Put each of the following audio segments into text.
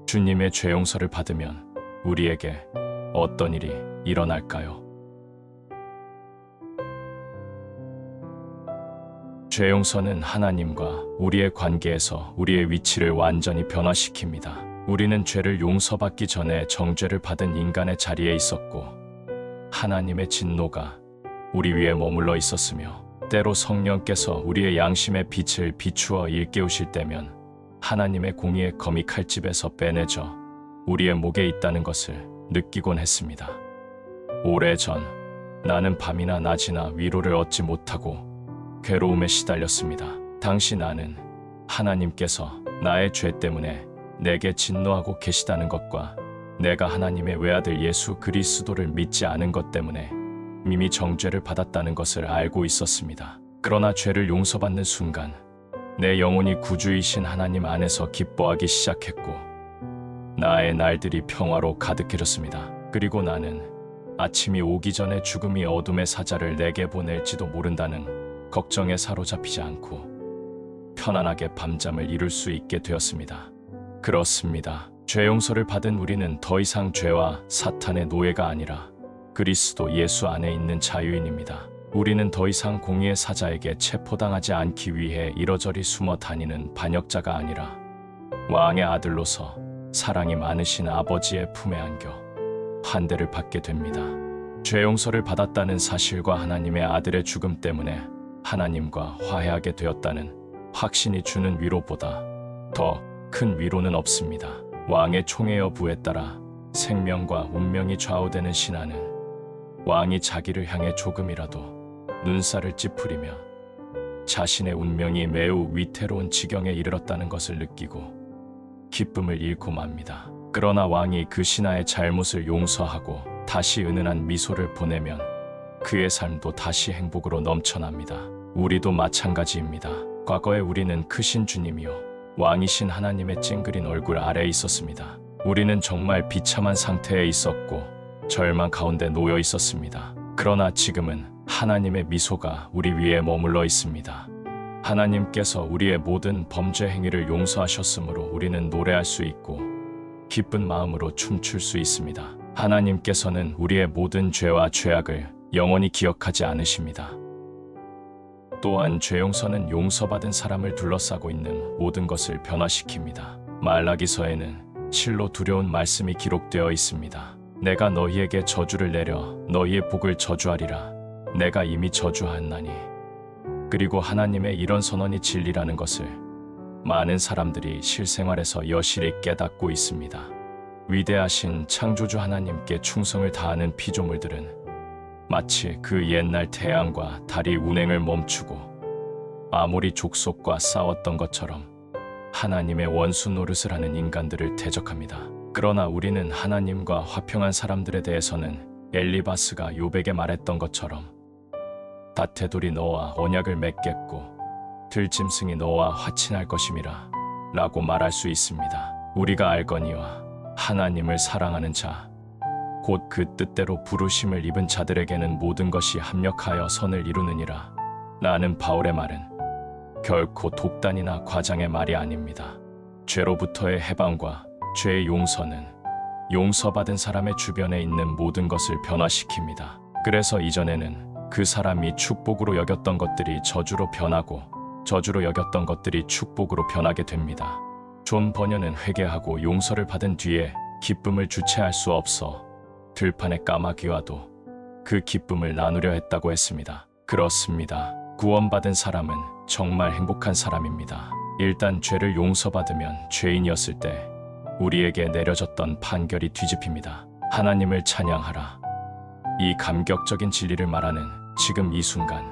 주님의 죄 용서를 받으면 우리에게 어떤 일이 일어날까요? 죄 용서는 하나님과 우리의 관계에서 우리의 위치를 완전히 변화시킵니다. 우리는 죄를 용서받기 전에 정죄를 받은 인간의 자리에 있었고 하나님의 진노가 우리 위에 머물러 있었으며 때로 성령께서 우리의 양심의 빛을 비추어 일깨우실 때면 하나님의 공의의 검이 칼집에서 빼내져 우리의 목에 있다는 것을 느끼곤 했습니다. 오래전 나는 밤이나 낮이나 위로를 얻지 못하고 괴로움에 시달렸습니다. 당시 나는 하나님께서 나의 죄 때문에 내게 진노하고 계시다는 것과 내가 하나님의 외아들 예수 그리스도를 믿지 않은 것 때문에 이미 정죄를 받았다는 것을 알고 있었습니다. 그러나 죄를 용서받는 순간 내 영혼이 구주이신 하나님 안에서 기뻐하기 시작했고 나의 날들이 평화로 가득해졌습니다. 그리고 나는 아침이 오기 전에 죽음이 어둠의 사자를 내게 보낼지도 모른다는 걱정에 사로잡히지 않고 편안하게 밤잠을 이룰 수 있게 되었습니다. 그렇습니다. 죄 용서를 받은 우리는 더 이상 죄와 사탄의 노예가 아니라 그리스도 예수 안에 있는 자유인입니다. 우리는 더 이상 공의의 사자에게 체포당하지 않기 위해 이러저리 숨어 다니는 반역자가 아니라 왕의 아들로서 사랑이 많으신 아버지의 품에 안겨 환대를 받게 됩니다. 죄 용서를 받았다는 사실과 하나님의 아들의 죽음 때문에 하나님과 화해하게 되었다는 확신이 주는 위로보다 더 큰 위로는 없습니다. 왕의 총의 여부에 따라 생명과 운명이 좌우되는 신하는 왕이 자기를 향해 조금이라도 눈살을 찌푸리며 자신의 운명이 매우 위태로운 지경에 이르렀다는 것을 느끼고 기쁨을 잃고 맙니다. 그러나 왕이 그 신하의 잘못을 용서하고 다시 은은한 미소를 보내면 그의 삶도 다시 행복으로 넘쳐납니다. 우리도 마찬가지입니다. 과거에 우리는 크신 주님이요 왕이신 하나님의 찡그린 얼굴 아래에 있었습니다. 우리는 정말 비참한 상태에 있었고 절망 가운데 놓여 있었습니다. 그러나 지금은 하나님의 미소가 우리 위에 머물러 있습니다. 하나님께서 우리의 모든 범죄 행위를 용서하셨으므로 우리는 노래할 수 있고 기쁜 마음으로 춤출 수 있습니다. 하나님께서는 우리의 모든 죄와 죄악을 영원히 기억하지 않으십니다. 또한 죄 용서는 용서받은 사람을 둘러싸고 있는 모든 것을 변화시킵니다. 말라기서에는 실로 두려운 말씀이 기록되어 있습니다. 내가 너희에게 저주를 내려 너희의 복을 저주하리라. 내가 이미 저주하였나니. 그리고 하나님의 이런 선언이 진리라는 것을 많은 사람들이 실생활에서 여실히 깨닫고 있습니다. 위대하신 창조주 하나님께 충성을 다하는 피조물들은 마치 그 옛날 태양과 달이 운행을 멈추고 아모리 족속과 싸웠던 것처럼 하나님의 원수 노릇을 하는 인간들을 대적합니다. 그러나 우리는 하나님과 화평한 사람들에 대해서는 엘리바스가 욥에게 말했던 것처럼 다태돌이 너와 언약을 맺겠고 들짐승이 너와 화친할 것임이라 라고 말할 수 있습니다. 우리가 알거니와 하나님을 사랑하는 자 곧 그 뜻대로 부르심을 입은 자들에게는 모든 것이 합력하여 선을 이루느니라 라는 바울의 말은 결코 독단이나 과장의 말이 아닙니다. 죄로부터의 해방과 죄의 용서는 용서받은 사람의 주변에 있는 모든 것을 변화시킵니다. 그래서 이전에는 그 사람이 축복으로 여겼던 것들이 저주로 변하고 저주로 여겼던 것들이 축복으로 변하게 됩니다. 존 버녀는 회개하고 용서를 받은 뒤에 기쁨을 주체할 수 없어 들판의 까마귀와도 그 기쁨을 나누려 했다고 했습니다. 그렇습니다. 구원받은 사람은 정말 행복한 사람입니다. 일단 죄를 용서받으면 죄인이었을 때 우리에게 내려졌던 판결이 뒤집힙니다. 하나님을 찬양하라. 이 감격적인 진리를 말하는 지금 이 순간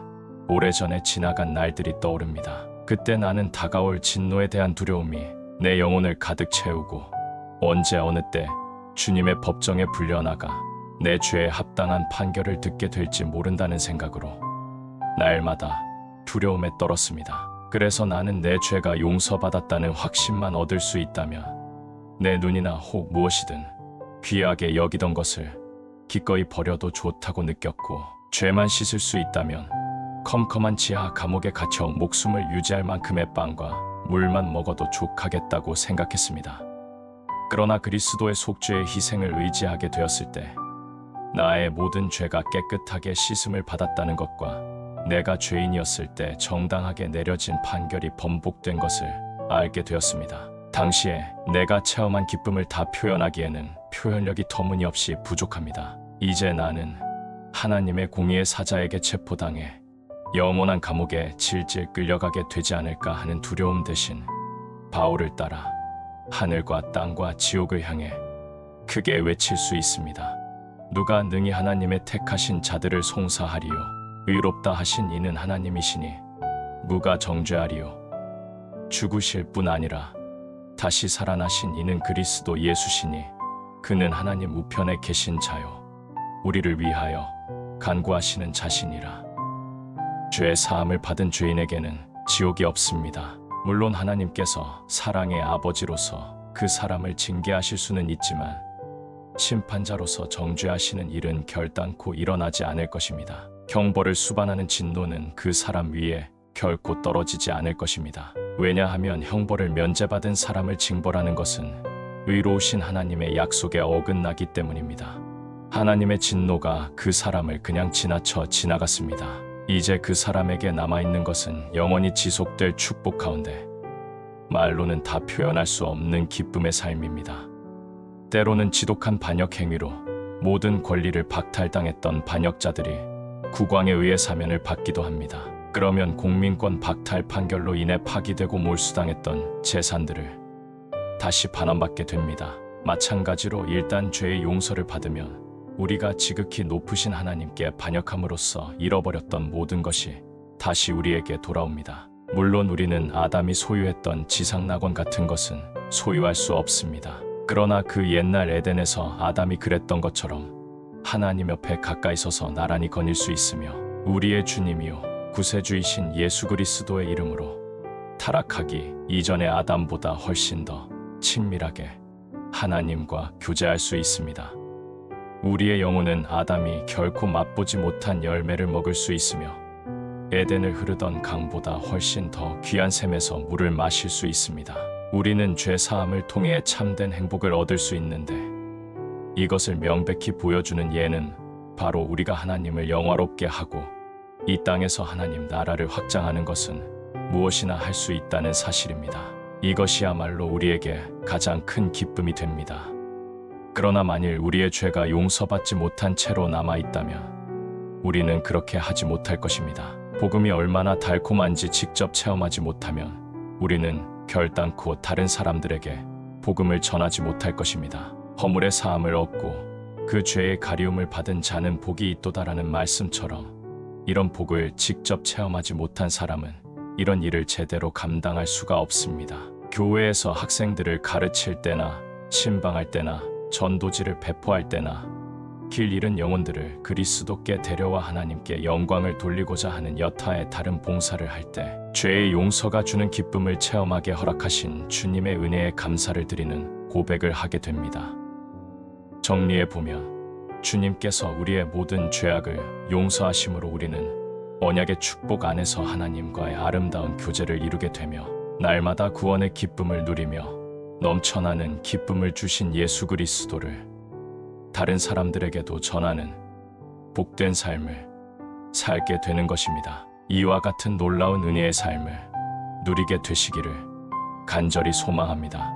오래전에 지나간 날들이 떠오릅니다. 그때 나는 다가올 진노에 대한 두려움이 내 영혼을 가득 채우고 언제 어느 때 주님의 법정에 불려나가 내 죄에 합당한 판결을 듣게 될지 모른다는 생각으로 날마다 두려움에 떨었습니다. 그래서 나는 내 죄가 용서받았다는 확신만 얻을 수 있다면 내 눈이나 혹 무엇이든 귀하게 여기던 것을 기꺼이 버려도 좋다고 느꼈고 죄만 씻을 수 있다면 컴컴한 지하 감옥에 갇혀 목숨을 유지할 만큼의 빵과 물만 먹어도 족하겠다고 생각했습니다. 그러나 그리스도의 속죄의 희생을 의지하게 되었을 때 나의 모든 죄가 깨끗하게 씻음을 받았다는 것과 내가 죄인이었을 때 정당하게 내려진 판결이 번복된 것을 알게 되었습니다. 당시에 내가 체험한 기쁨을 다 표현하기에는 표현력이 터무니없이 부족합니다. 이제 나는 하나님의 공의의 사자에게 체포당해 영원한 감옥에 질질 끌려가게 되지 않을까 하는 두려움 대신 바울을 따라 하늘과 땅과 지옥을 향해 크게 외칠 수 있습니다. 누가 능히 하나님의 택하신 자들을 송사하리요. 의롭다 하신 이는 하나님이시니 누가 정죄하리요. 죽으실 뿐 아니라 다시 살아나신 이는 그리스도 예수시니 그는 하나님 우편에 계신 자요 우리를 위하여 간구하시는 자신이라. 죄 사함을 받은 죄인에게는 지옥이 없습니다. 물론 하나님께서 사랑의 아버지로서 그 사람을 징계하실 수는 있지만 심판자로서 정죄하시는 일은 결단코 일어나지 않을 것입니다. 형벌을 수반하는 진노는 그 사람 위에 결코 떨어지지 않을 것입니다. 왜냐하면 형벌을 면제받은 사람을 징벌하는 것은 의로우신 하나님의 약속에 어긋나기 때문입니다. 하나님의 진노가 그 사람을 그냥 지나쳐 지나갔습니다. 이제 그 사람에게 남아있는 것은 영원히 지속될 축복 가운데 말로는 다 표현할 수 없는 기쁨의 삶입니다. 때로는 지독한 반역 행위로 모든 권리를 박탈당했던 반역자들이 국왕에 의해 사면을 받기도 합니다. 그러면 공민권 박탈 판결로 인해 파기되고 몰수당했던 재산들을 다시 반환받게 됩니다. 마찬가지로 일단 죄의 용서를 받으면 우리가 지극히 높으신 하나님께 반역함으로써 잃어버렸던 모든 것이 다시 우리에게 돌아옵니다. 물론 우리는 아담이 소유했던 지상낙원 같은 것은 소유할 수 없습니다. 그러나 그 옛날 에덴에서 아담이 그랬던 것처럼 하나님 옆에 가까이 서서 나란히 거닐 수 있으며 우리의 주님이요 구세주이신 예수 그리스도의 이름으로 타락하기 이전의 아담보다 훨씬 더 친밀하게 하나님과 교제할 수 있습니다. 우리의 영혼은 아담이 결코 맛보지 못한 열매를 먹을 수 있으며 에덴을 흐르던 강보다 훨씬 더 귀한 샘에서 물을 마실 수 있습니다. 우리는 죄 사함을 통해 참된 행복을 얻을 수 있는데 이것을 명백히 보여주는 예는 바로 우리가 하나님을 영화롭게 하고 이 땅에서 하나님 나라를 확장하는 것은 무엇이나 할 수 있다는 사실입니다. 이것이야말로 우리에게 가장 큰 기쁨이 됩니다. 그러나 만일 우리의 죄가 용서받지 못한 채로 남아있다면 우리는 그렇게 하지 못할 것입니다. 복음이 얼마나 달콤한지 직접 체험하지 못하면 우리는 결단코 다른 사람들에게 복음을 전하지 못할 것입니다. 허물의 사함을 얻고 그 죄의 가리움을 받은 자는 복이 있도다라는 말씀처럼 이런 복을 직접 체험하지 못한 사람은 이런 일을 제대로 감당할 수가 없습니다. 교회에서 학생들을 가르칠 때나 신방할 때나 전도지를 배포할 때나 길 잃은 영혼들을 그리스도께 데려와 하나님께 영광을 돌리고자 하는 여타의 다른 봉사를 할 때 죄의 용서가 주는 기쁨을 체험하게 허락하신 주님의 은혜에 감사를 드리는 고백을 하게 됩니다. 정리해보면 주님께서 우리의 모든 죄악을 용서하심으로 우리는 언약의 축복 안에서 하나님과의 아름다운 교제를 이루게 되며 날마다 구원의 기쁨을 누리며 넘쳐나는 기쁨을 주신 예수 그리스도를 다른 사람들에게도 전하는 복된 삶을 살게 되는 것입니다. 이와 같은 놀라운 은혜의 삶을 누리게 되시기를 간절히 소망합니다.